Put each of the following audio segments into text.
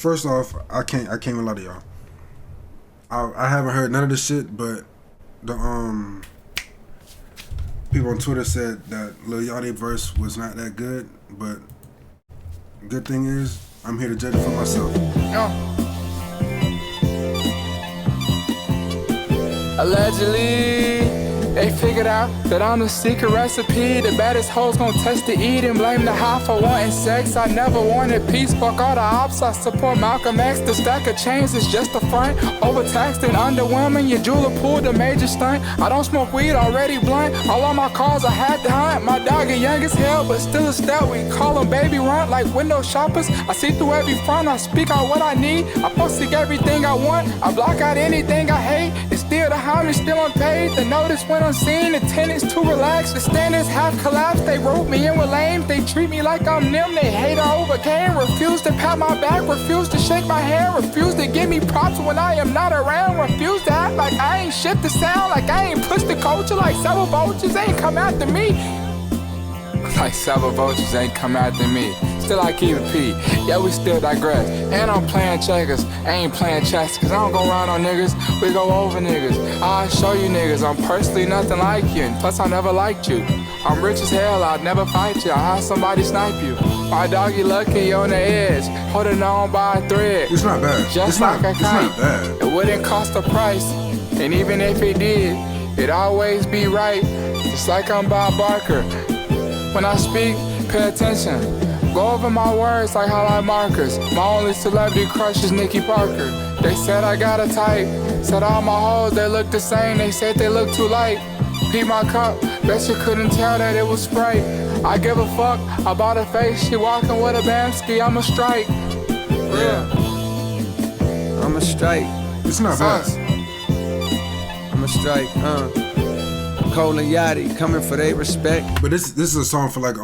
first off, I can't even lie to y'all. I haven't heard none of this shit, but the people on Twitter said that Lil Yachty verse was not that good, but good thing is I'm here to judge it for myself. Allegedly, they figured out that I'm the secret recipe. The baddest hoes gon' test to eat and blame the high for wanting sex. I never wanted peace, fuck all the ops. I support Malcolm X. The stack of chains is just a front. Overtaxed and underwhelming, your jeweler pulled a major stunt. I don't smoke weed, already blunt. All on my cars I had to hunt. My dog is young as hell, but still a stout. We call them baby runt like window shoppers. I see through every front, I speak out what I need. I post everything I want. I block out anything I hate. And still the homies still unpaid. The notice went unseen, the tenants too relaxed. The standards have collapsed. They wrote me in with lame. They treat me like I'm them. They hate I overcame. Refuse to pat my back. Refuse to shake my hand. Refuse to give me props when I am not around. Refuse to act like I ain't shit to sound. Like I ain't pushed the culture. Like several vultures ain't come after me. Like several vultures ain't come after me. Still I keep it P, yeah we still digress. And I'm playing checkers, I ain't playing chess. Cause I don't go around on niggas, we go over niggas. I'll show you niggas, I'm personally nothing like you. And plus I never liked you. I'm rich as hell, I'd never fight you. I'll have somebody snipe you. My doggy lucky on the edge, holding on by a thread. It's not bad. Just it's like not, a kite. It's not bad. It wouldn't cost a price. And even if it did, it'd always be right. Just like I'm Bob Barker. When I speak, pay attention. Go over my words like highlight markers. My only celebrity crush is Nikki Parker. They said I got a type. Said all my hoes, they look the same. They said they look too light. Peep my cup, bet you couldn't tell that it was Sprite. I give a fuck about her face. She walking with a Bamski, I'm a strike. Yeah. I'm a strike. It's not bad. I'm a strike, Cole and Yachty coming for their respect. But this is a song for like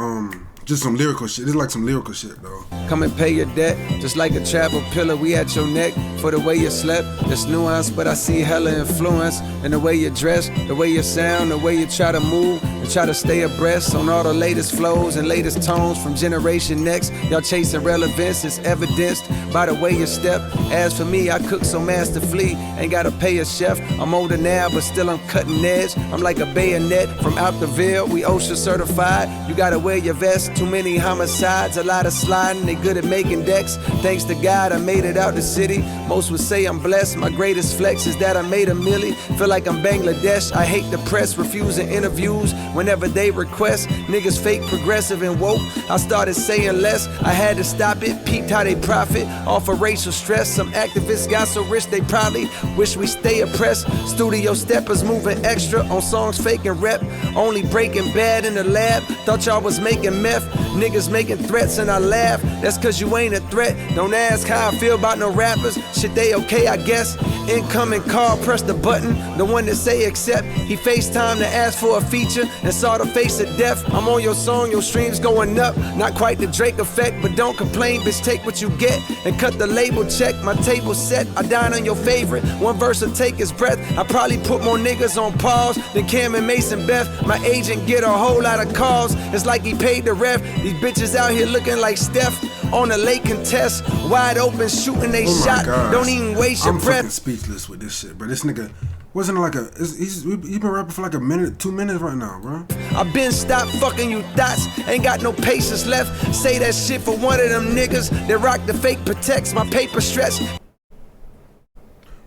just some lyrical shit. This is like some lyrical shit though. Come and pay your debt, just like a travel pillar. We at your neck for the way you slept. It's nuance, but I see hella influence in the way you dress, the way you sound, the way you try to move and try to stay abreast on all the latest flows and latest tones from Generation Next. Y'all chasing relevance, it's evidenced by the way you step. As for me, I cook so masterfully, ain't gotta pay a chef. I'm older now, but still I'm cutting edge. I'm like a bayonet from out the Ville. We OSHA certified. You gotta wear your vest. Too many homicides, a lot of sliding. They good at making decks. Thanks to God, I made it out the city. Most would say I'm blessed. My greatest flex is that I made a milli. Feel like I'm Bangladesh. I hate the press, refusing interviews whenever they request. Niggas fake, progressive, and woke. I started saying less. I had to stop it. Peeped how they profit off of racial stress. Some activists got so rich they probably wish we stay oppressed. Studio steppers moving extra on songs faking rep. Only breaking bad in the lab. Thought y'all was making meth. Niggas making threats and I laugh. That's cause you ain't a threat. Don't ask how I feel about no rappers. Shit, they okay, I guess. Incoming call, press the button. The one that say accept. He FaceTime to ask for a feature and saw the face of death. I'm on your song, your streams going up. Not quite the Drake effect, but don't complain, bitch. Take what you get and cut the label check. My table set, I dine on your favorite. One verse will take his breath. I probably put more niggas on pause than Cam and Mason Beth. My agent get a whole lot of calls. It's like he paid the ref. These bitches out here looking like Steph on a late contest, wide open shooting they shot. Gosh. Don't even waste your I'm breath. fucking speechless with this shit, bro. This nigga wasn't like he's been rapping for like a minute, 2 minutes right now, bro. I been stopped fucking you thoughts, ain't got no patience left. Say that shit for one of them niggas that rock the fake protects my paper stretch.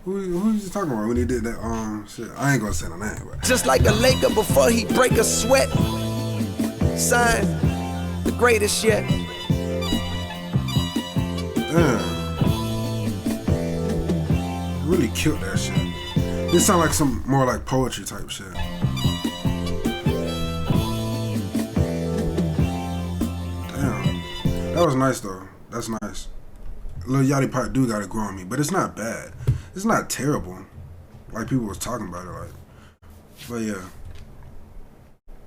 Who you talking about when he did that shit? I ain't gonna say no name, but Just like a Laker before he break a sweat. Sign the greatest yet. damn. Really killed that shit. This sound like some more like poetry type shit. Damn. That was nice though. That's nice. Lil Yachty Pot do gotta grow on me, but it's not bad. It's not terrible. Like people was talking about it like. But yeah.